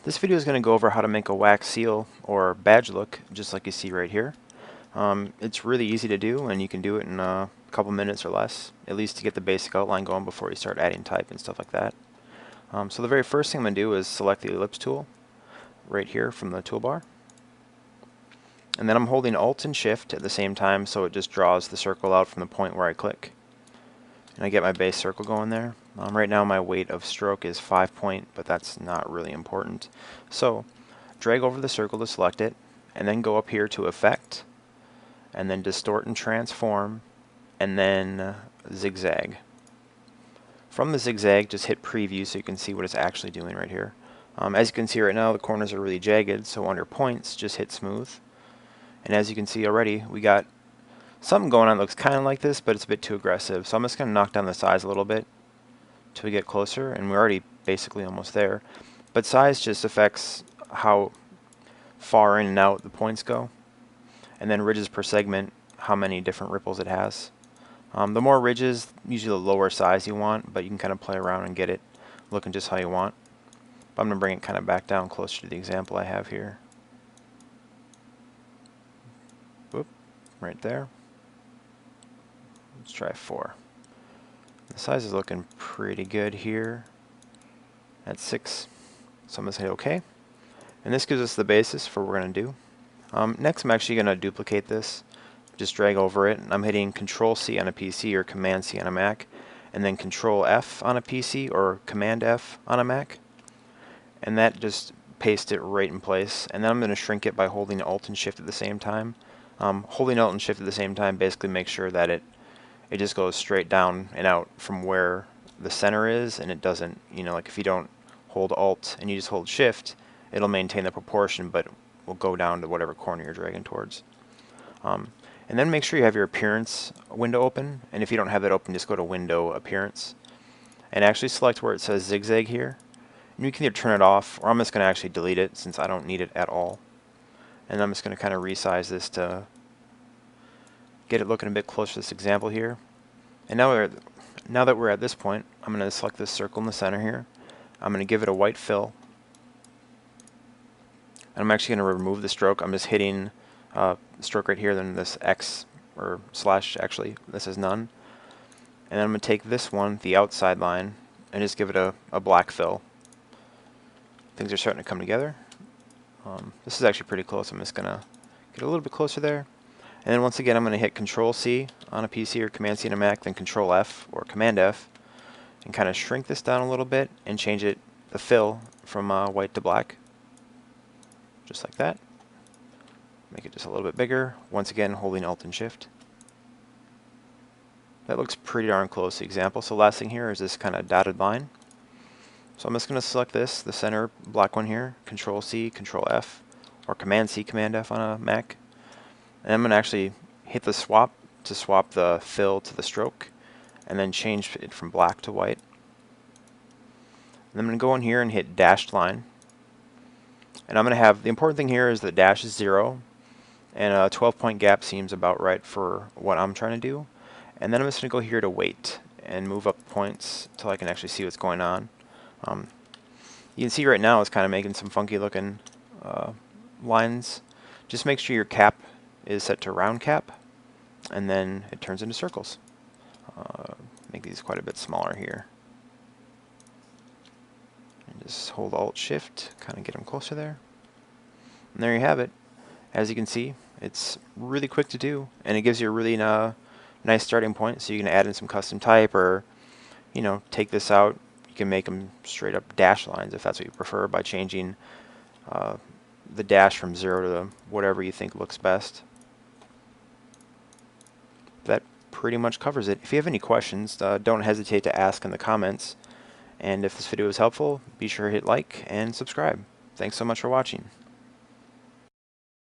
This video is going to go over how to make a wax seal or badge look, just like you see right here. It's really easy to do, and you can do it in a couple minutes or less, at least to get the basic outline going before you start adding type and stuff like that. So the very first thing I'm going to do is select the ellipse tool right here from the toolbar. And then I'm holding Alt and Shift at the same time, so it just draws the circle out from the point where I click. And I get my base circle going there. Right now my weight of stroke is 5 point, but that's not really important. So drag over the circle to select it, and then go up here to Effect, and then Distort and Transform, and then Zigzag. From the zigzag, just hit Preview so you can see what it's actually doing right here. As you can see right now, the corners are really jagged, so under Points, just hit Smooth. And as you can see already, we got something going on that looks kind of like this, but it's a bit too aggressive. So I'm just going to knock down the size a little bit till we get closer, and we're already basically almost there. But size just affects how far in and out the points go. And then ridges per segment, how many different ripples it has. The more ridges, usually the lower size you want, but you can kind of play around and get it looking just how you want. But I'm going to bring it kind of back down closer to the example I have here. Whoop, right there. Let's try 4. The size is looking pretty good here at 6. So I'm going to say OK. And this gives us the basis for what we're going to do. Next I'm actually going to duplicate this. Just drag over it. And I'm hitting Control C on a PC or Command C on a Mac. And then Control F on a PC or Command F on a Mac. And that just pastes it right in place. And then I'm going to shrink it by holding Alt and Shift at the same time. Holding Alt and Shift at the same time basically makes sure that it just goes straight down and out from where the center is, and it doesn't, like if you don't hold Alt and you just hold Shift, it'll maintain the proportion, but will go down to whatever corner you're dragging towards. And then make sure you have your Appearance window open, and if you don't have that open, just go to Window, Appearance, and actually select where it says Zigzag here. And you can either turn it off, or I'm just going to actually delete it since I don't need it at all. And I'm just going to kind of resize this to get it looking a bit closer to this example here. And now that we're at this point, I'm going to select this circle in the center here. I'm going to give it a white fill. And I'm actually going to remove the stroke. I'm just hitting stroke right here, then this X or slash, actually, this is none. And then I'm going to take this one, the outside line, and just give it a black fill. Things are starting to come together. This is actually pretty close. I'm just going to get a little bit closer there. And then once again, I'm going to hit Control C on a PC or Command C on a Mac, then Control F or Command F, and kind of shrink this down a little bit and change it, the fill, from white to black. Just like that. Make it just a little bit bigger. Once again, holding Alt and Shift. That looks pretty darn close to the example. So last thing here is this kind of dotted line. So I'm just going to select this, the center black one here, Control C, Control F, or Command C, Command F on a Mac. And I'm going to actually hit the swap to swap the fill to the stroke, and then change it from black to white. And I'm going to go in here and hit dashed line. And I'm going to have, the important thing here is the dash is 0, and a 12-point gap seems about right for what I'm trying to do. And then I'm just going to go here to weight and move up points until I can actually see what's going on. You can see right now it's kind of making some funky looking lines. Just make sure your cap is set to round cap, and then it turns into circles. Make these quite a bit smaller here. And just hold Alt Shift, kind of get them closer there. And there you have it. As you can see, it's really quick to do, and it gives you a really nice starting point, so you can add in some custom type, or take this out. You can make them straight up dash lines if that's what you prefer, by changing the dash from 0 to whatever you think looks best. That pretty much covers it. If you have any questions, don't hesitate to ask in the comments. And if this video was helpful, be sure to hit like and subscribe. Thanks so much for watching.